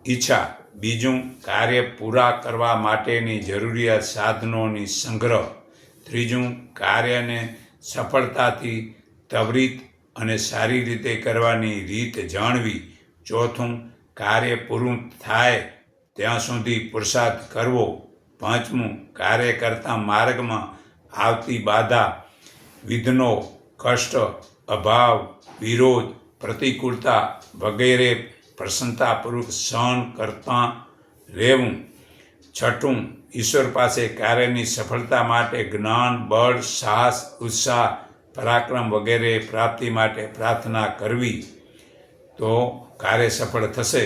ઈચ્છા. બીજું, કાર્ય પૂરા કરવા માટેની જરૂરિયાત સાધનોની સંગ્રહ. ત્રીજું, કાર્યને સફળતાથી ત્વરિત અને સારી રીતે કરવાની રીત જાણવી. ચોથું, કાર્ય પૂરું થાય ત્યાં સુધી પુરુષાર્થ કરવો. પાંચમું, કાર્ય કરતા માર્ગમાં આવતી બાધા, વિઘ્નો, કષ્ટ, અભાવ, વિરોધ, પ્રતિકૂળતા વગેરે પ્રસન્નતાપૂર્વક સહન કરતા રહેવું. છઠ્ઠું, ઈશ્વર પાસે કાર્યની સફળતા માટે જ્ઞાન, બળ, સાહસ, ઉત્સાહ, પરાક્રમ વગેરે પ્રાપ્તિ માટે પ્રાર્થના કરવી તો કાર્ય સફળ થશે.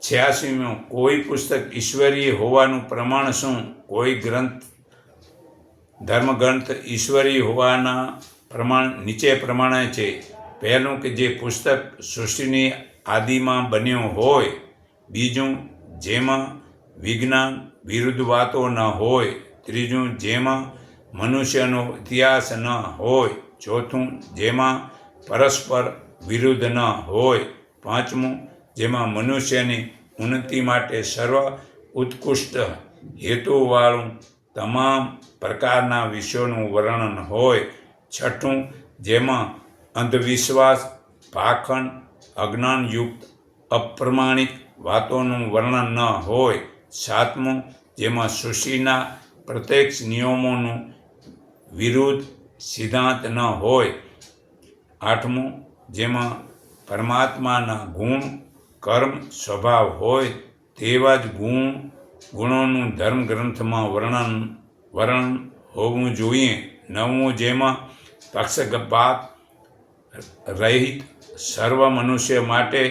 86 કોઈ પુસ્તક ઈશ્વરીય હોવાનું પ્રમાણ શું? કોઈ ધર્મગ્રંથ ઈશ્વરીય હોવાના પ્રમાણ નીચે પ્રમાણે છે. પહેલું, કે જે પુસ્તક સૃષ્ટિની આદિમાં બન્યો હોય. બીજું, જેમાં વિજ્ઞાન વિરુદ્ધ વાતો ન હોય. ત્રીજું, જેમાં મનુષ્યનો ઇતિહાસ ન હોય. ચોથું, જેમાં પરસ્પર વિરુદ્ધ ન હોય. પાંચમું, જેમાં મનુષ્યની ઉન્નતિ માટે સર્વ ઉત્કૃષ્ટ હેતુવાળું તમામ પ્રકારના વિષયોનું વર્ણન હોય. છઠ્ઠું, જેમાં અંધવિશ્વાસ, પાખંડ, અજ્ઞાનયુક્ત અપ્રમાણિક વાતોનું વર્ણન ન હોય. સાતમું, જેમાં સૃષ્ટિના પ્રત્યક્ષ નિયમોનું વિરુદ્ધ સિદ્ધાંત ન હોય. આઠમું, જેમાં પરમાત્માના ગુણ, કર્મ, સ્વભાવ હોય તેવા જ ગુણોનું ધર્મગ્રંથમાં વર્ણન હોવું જોઈએ. નવમું, જેમાં પક્ષપાત રહિત સર્વ મનુષ્ય માટે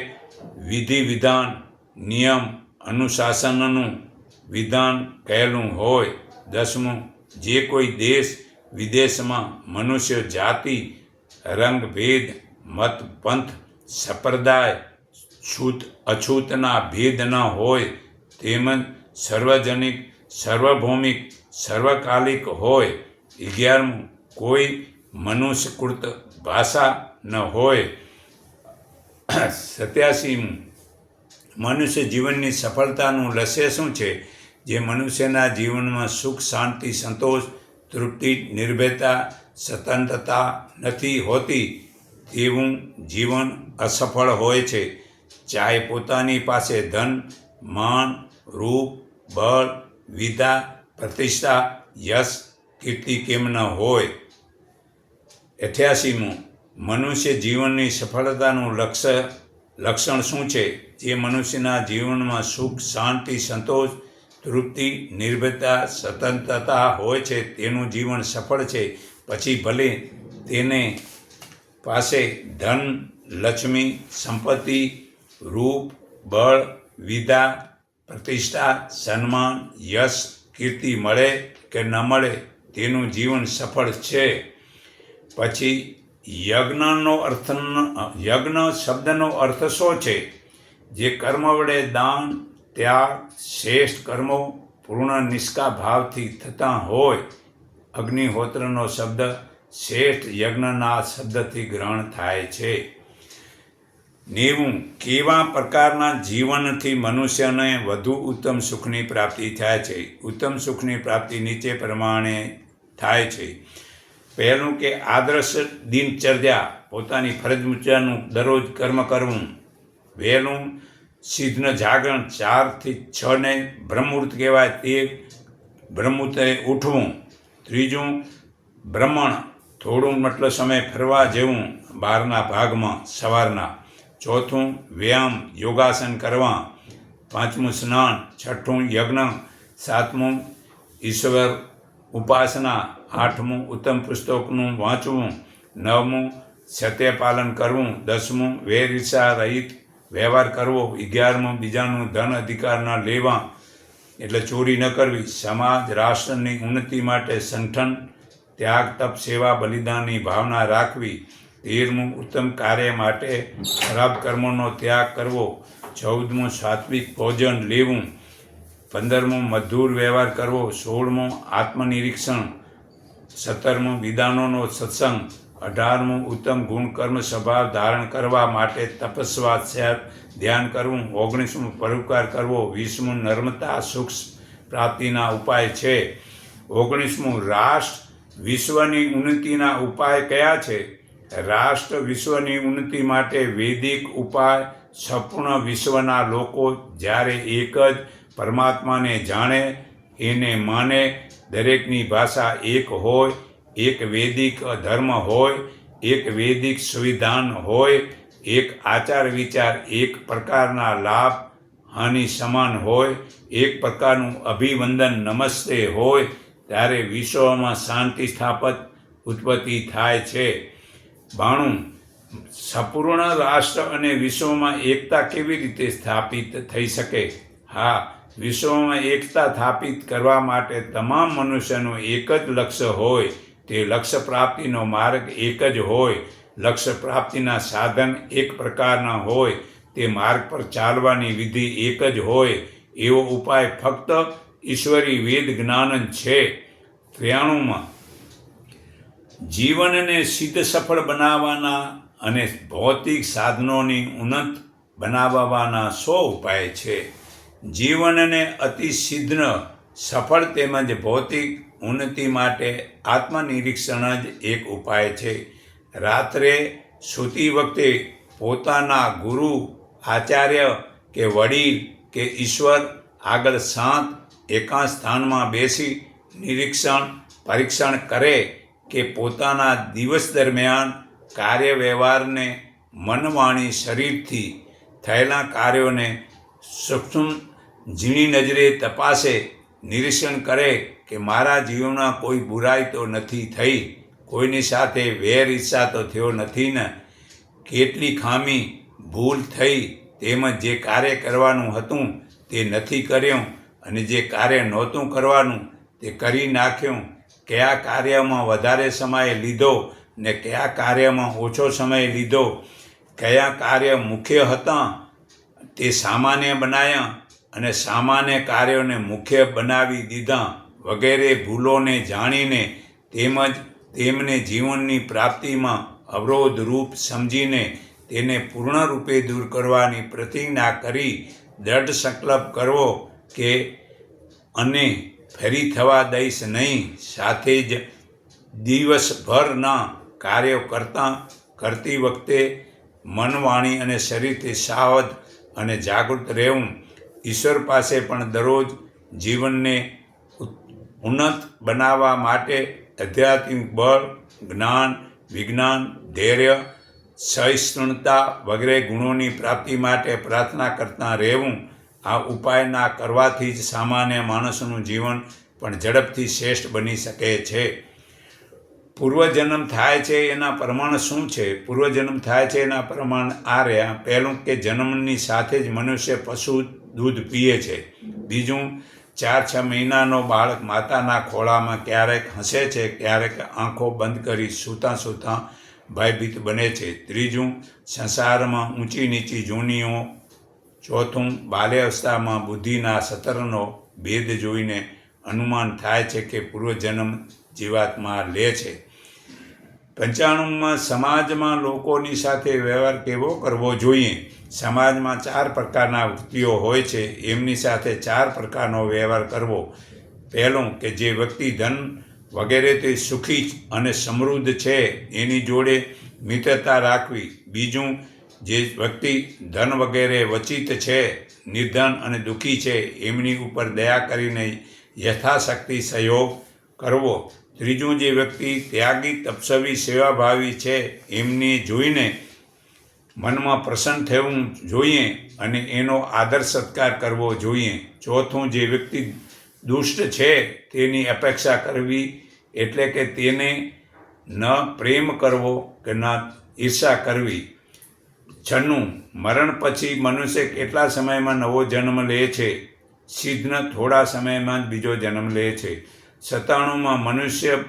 વિધિ વિધાન, નિયમ, અનુશાસનનું વિધાન કહેલું હોય. દસમું, જે કોઈ દેશ વિદેશમાં મનુષ્ય જાતિ, રંગ, ભેદ, મત, પંથ, સંપ્રદાય, છૂત અછૂતના ભેદ ન હોય, તેમજ સાર્વજનિક, સાર્વભૌમિક, સર્વકાલિક હોય. 11મું, કોઈ મનુષ્યકૃત ભાષા ન હોય. 87મું, મનુષ્ય જીવનની સફળતાનું લક્ષ્ય શું છે? જે મનુષ્યના જીવનમાં સુખ, શાંતિ, સંતોષ, તૃપ્તિ, નિર્ભયતા, સ્વતંત્રતા નથી હોતી તેવું જીવન અસફળ હોય છે. ચાહે પોતાની પાસે ધન, માન, રૂપ, બળ, વિદ્યા, પ્રતિષ્ઠા, યશ, કીર્તિ કેમ ન હોય. 88મું, મનુષ્ય જીવનની સફળતાનું લક્ષણ શું છે? જે મનુષ્યના જીવનમાં સુખ, શાંતિ, સંતોષ, તૃપ્તિ, નિર્ભયતા, સ્વતંત્રતા હોય છે તેનું જીવન સફળ છે. પછી ભલે તેને પાસે ધન, લક્ષ્મી, સંપત્તિ, રૂપ, બળ, વિદ્યા, પ્રતિષ્ઠા, સન્માન, યશ, કીર્તિ મળે કે ન મળે, તેનું જીવન સફળ છે. પછી યજ્ઞ શબ્દનો અર્થ શું છે? જે કર્મ વડે દાન, ત્યાગ, શ્રેષ્ઠ કર્મો પૂર્ણ નિષ્કા ભાવથી થતા હોય. અગ્નિહોત્રનો શબ્દ શ્રેષ્ઠ યજ્ઞના શબ્દથી ગ્રહણ થાય છે. 90મું, કેવા પ્રકારના જીવનથી મનુષ્યને વધુ ઉત્તમ સુખની પ્રાપ્તિ થાય છે? ઉત્તમ સુખની પ્રાપ્તિ નીચે પ્રમાણે થાય છે. પહેલું કે આદર્શ દિનચર્યા, પોતાની ફરજ મુજબનું દરરોજ કર્મ કરવું. વહેલું સિદ્ધન જાગરણ, 4 થી 6 ને બ્રહ્મુહૂર્ત કહેવાય તે બ્રહ્મુહૂર્તે ઉઠવું. ત્રીજું, બ્રહ્મણ, થોડું મતલબ સમય ફરવા જવું બહારના ભાગમાં સવારના. ચોથું, વ્યાયામ, યોગાસન કરવા. પાંચમું, સ્નાન. છઠ્ઠું, યજ્ઞ. સાતમું, ઈશ્વર ઉપાસના. આઠમું, ઉત્તમ પુસ્તકનું વાંચવું. નવમું, સત્યપાલન કરવું. 10મું, વેર ઈર્ષા રહિત વ્યવહાર કરવો. 11મું, બીજાનું ધન અધિકાર ન લેવા એટલે ચોરી ન કરવી. સમાજ, રાષ્ટ્રની ઉન્નતિ માટે સંગઠન, ત્યાગ, તપ, સેવા, બલિદાનની ભાવના રાખવી. 13મું, ઉત્તમ કાર્ય માટે ખરાબ કર્મોનો ત્યાગ કરવો. 14મું, સાત્વિક ભોજન લેવું. 15મું, મધુર વ્યવહાર કરવો. 16મું, આત્મનિરીક્ષણ. 17મું, વિદ્વાનોનો સત્સંગ. 18મું, ઉત્તમ ગુણ કર્મ સ્વભાવ ધારણ કરવા માટે તપસ્યા, ધ્યાન કરવું. 19મું, પરોપકાર કરવો. 20મું, નમ્રતા સુખ પ્રાપ્તિના ઉપાય છે. 19મું, રાષ્ટ્ર વિશ્વની ઉન્નતિના ઉપાય કયા છે? રાષ્ટ્ર વિશ્વની ઉન્નતિ માટે વૈદિક ઉપાય. સંપૂર્ણ વિશ્વના લોકો જ્યારે એક જ પરમાત્માને જાણે, એને માને, દરેકની ભાષા એક હોય, એક વૈદિક ધર્મ હોય, એક વૈદિક સંવિધાન હોય, એક આચાર વિચાર, એક પ્રકારના લાભ હાનિ સમાન હોય, એક પ્રકારનું અભિવંદન નમસ્તે હોય, ત્યારે વિશ્વમાં શાંતિ સ્થાપત ઉત્પત્તિ થાય છે. 92, સંપૂર્ણ રાષ્ટ્ર અને વિશ્વમાં એકતા કેવી રીતે સ્થાપિત થઈ શકે? હા, વિશ્વમાં એકતા સ્થાપિત કરવા માટે તમામ મનુષ્યનું એક જ લક્ષ્ય હોય. તે લક્ષ્ય પ્રાપ્તિનો માર્ગ એક જ હોય. લક્ષ્ય પ્રાપ્તિના સાધન એક પ્રકારના હોય. તે માર્ગ પર ચાલવાની વિધિ એક જ હોય એવો ઉપાય ફક્ત ઈશ્વરી વેદ જ્ઞાન જ છે. 93 જીવનને સિદ્ધ સફળ બનાવવાના અને ભૌતિક સાધનોની ઉન્નત બનાવવાના 100 ઉપાય છે. જીવનને અતિ સિદ્ધ સફળ તેમજ ભૌતિક ઉન્નતિ માટે આત્મનિરીક્ષણ જ એક ઉપાય છે. રાત્રે સૂતી વખતે પોતાના ગુરુ, આચાર્ય કે વડીલ કે ઈશ્વર આગળ શાંત એકાંત સ્થાનમાં બેસી પરીક્ષણ કરે કે પોતાના દિવસ દરમિયાન કાર્ય વ્યવહારને મન, વાણી, શરીરથી થયેલા કાર્યોને સૂક્ષ્મ ઝીણી નજરે તપાસે, નિરીક્ષણ કરે કે મારા જીવનમાં કોઈ બુરાઈ તો નથી થઈ, કોઈની સાથે વેર ઈર્ષા તો થયો નથી ને, કેટલી ખામી ભૂલ થઈ, તેમજ જે કાર્ય કરવાનું હતું તે નથી કર્યું અને જે કાર્ય નહોતું કરવાનું તે કરી નાખ્યું, કયા કાર્યમાં વધારે સમય લીધો ને કયા કાર્યમાં ઓછો સમય લીધો, કયા કાર્ય મુખ્ય હતા તે સામાન્ય બનાવ્યા અને સામાન્ય કાર્યોને મુખ્ય બનાવી દીધા, વગેરે ભૂલોને જાણીને તેમજ તેમને જીવનની પ્રાપ્તિમાં અવરોધરૂપ સમજીને તેને પૂર્ણ રૂપે દૂર કરવાની પ્રતિજ્ઞા કરી દ્રઢ સંકલ્પ કરવો કે અને ફરી થવા દઈશ નહીં. સાથે જ દિવસભરના કાર્યો કરતી વખતે મન, વાણી અને શરીરથી સાવધ અને જાગૃત રહેવું. ઈશ્વર પાસે પણ દરરોજ જીવનને ઉન્નત બનાવવા માટે આધ્યાત્મિક બળ, જ્ઞાન, વિજ્ઞાન, ધૈર્ય, સહિષ્ણુતા વગેરે ગુણોની પ્રાપ્તિ માટે પ્રાર્થના કરતા રહેવું. આ ઉપાય ના કરવાથી જ સામાન્ય માણસનું જીવન પણ ઝડપથી શ્રેષ્ઠ બની શકે છે. પૂર્વજન્મ થાય છે એના પ્રમાણ શું છે? પૂર્વજન્મ થાય છે એના પ્રમાણ આ રહ્યા. પહેલું કે જન્મની સાથે જ મનુષ્ય પશુ દૂધ પીએ છે. બીજું, 4-6 મહિનાનો બાળક માતાના ખોળામાં ક્યારેક હસે છે, ક્યારેક આંખો બંધ કરી સૂતાં ભયભીત બને છે. ત્રીજું, સંસારમાં ઊંચી નીચી જૂનીઓ. ચોથું, બાલ્યાવસ્થામાં બુદ્ધિના સતરનો ભેદ જોઈને અનુમાન થાય છે કે પૂર્વજન્મ જીવાત્મા લે છે. 95 સમાજમાં લોકોની સાથે વ્યવહાર કેવો કરવો જોઈએ? સમાજમાં 4 પ્રકારના વ્યક્તિઓ હોય છે, એમની સાથે 4 પ્રકારનો વ્યવહાર કરવો. પહેલું કે જે વ્યક્તિ ધન વગેરેથી સુખી અને સમૃદ્ધ છે એની જોડે મિત્રતા રાખવી. બીજું, જે વ્યક્તિ ધન વગેરે વંચિત છે, નિર્ધન અને દુઃખી છે એમની ઉપર દયા કરીને યથાશક્તિ સહયોગ કરવો. ત્રીજું, જે વ્યક્તિ ત્યાગી, તપસ્વી, સેવાભાવી છે એમને જોઈને મનમાં પ્રસન્ન થવું જોઈએ અને એનો આદર સત્કાર કરવો જોઈએ. ચોથું, જે વ્યક્તિ દુષ્ટ છે તેની અપેક્ષા કરવી, એટલે કે તેને ન પ્રેમ કરવો કે ન ઈર્ષા કરવી. 96, મરણ પછી મનુષ્ય કેટલા સમયમાં નવો જન્મ લે છે? સિદ્ધ થોડા સમયમાં જ બીજો જન્મ લે છે. 97,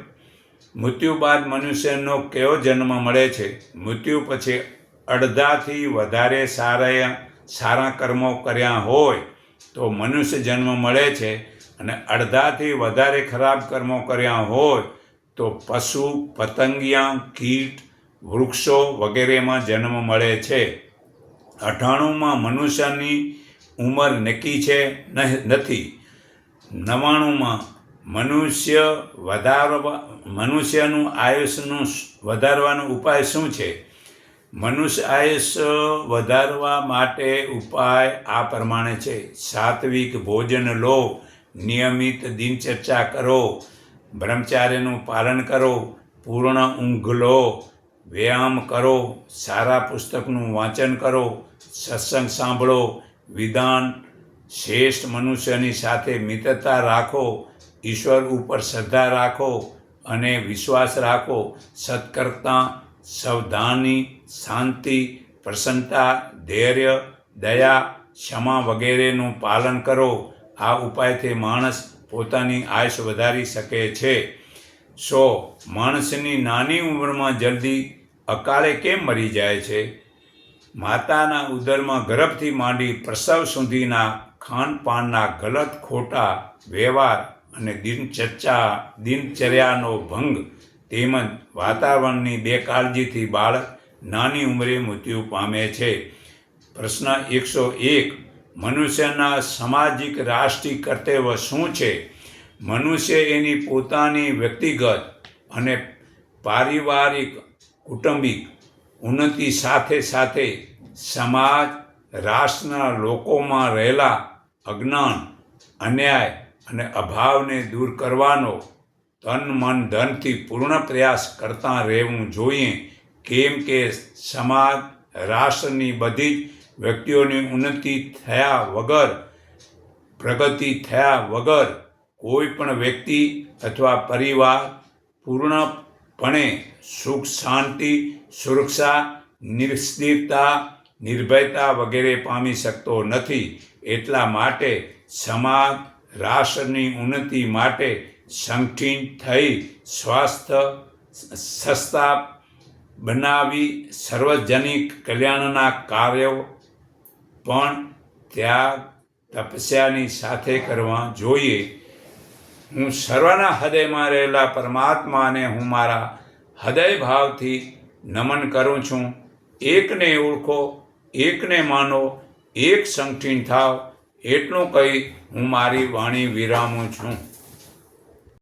મૃત્યુ બાદ મનુષ્યનો કેવો જન્મ મળે છે? મૃત્યુ પછી અડધાથી વધારે સારા કર્મો કર્યા હોય તો મનુષ્ય જન્મ મળે છે અને અડધાથી વધારે ખરાબ કર્મો કર્યા હોય તો પશુ, પતંગિયા, કીટ, વૃક્ષો વગેરેમાં જન્મ મળે છે. 98, મનુષ્યની ઉંમર નક્કી છે નથી. 99, મનુષ્યનું આયુષ્યનું વધારવાનો ઉપાય શું છે? મનુષ્ય આયુષ્ય વધારવા માટે ઉપાય આ પ્રમાણે છે. સાત્વિક ભોજન લો, નિયમિત દિનચર્યા કરો, બ્રહ્મચાર્યનું પાલન કરો, પૂર્ણ ઊંઘ લો, વ્યાયામ કરો, સારા પુસ્તકનું વાંચન કરો, સત્સંગ સાંભળો, વિધાન, શ્રેષ્ઠ મનુષ્યની સાથે મિત્રતા રાખો, ઈશ્વર ઉપર શ્રદ્ધા રાખો અને વિશ્વાસ રાખો, સત્કર્તા, સાવધાની, શાંતિ, પ્રસન્નતા, ધૈર્ય, દયા, ક્ષમા વગેરેનું પાલન કરો. આ ઉપાયથી માણસ પોતાની આયુષ્ય વધારી શકે છે. 100, માણસની નાની ઉંમરમાં જલ્દી અકાળે કેમ મરી જાય છે? માતાના ઉદરમાં ગર્ભથી માંડી પ્રસવ સુધીના ખાનપાનના ગલત ખોટા વ્યવહાર અને દિનચર્યાનો ભંગ તેમજ વાતાવરણની બેકાળજીથી બાળક નાની ઉંમરે મૃત્યુ પામે છે. પ્રશ્ન 101. મનુષ્યના સામાજિક રાષ્ટ્રીય કર્તવ્ય શું છે? મનુષ્ય એની પોતાની વ્યક્તિગત અને પારિવારિક કૌટુંબિક ઉન્નતિ સાથે સાથે સમાજ રાષ્ટ્રના લોકોમાં રહેલા અજ્ઞાન, અન્યાય અને અભાવને દૂર કરવાનો તન મન ધનથી પૂર્ણ પ્રયાસ કરતા રહેવું જોઈએ. કેમ કે સમાજ રાષ્ટ્રની બધી જ વ્યક્તિઓની ઉન્નતિ થયા વગર, પ્રગતિ થયા વગર કોઈ પણ વ્યક્તિ અથવા પરિવાર પૂર્ણપણે સુખ, શાંતિ, સુરક્ષા, નિર્ભયતા, નિર્ભયતા વગેરે પામી શકતો નથી. એટલા માટે સમાજ રાષ્ટ્રની ઉન્નતિ માટે સંગઠિત થઈ સ્વાસ્થ્ય સંસ્થા બનાવી સાર્વજનિક કલ્યાણના કાર્યો પણ ત્યાગ તપસ્યાની સાથે કરવા જોઈએ. હું સર્વના હૃદયમાં રહેલા પરમાત્માને હું મારા હૃદય ભાવથી નમન કરું છું. એકને ઓળખો, એકને માનો, એક સંગઠિત થાવ, એટલું કહી હું મારી વાણી વિરામું છું.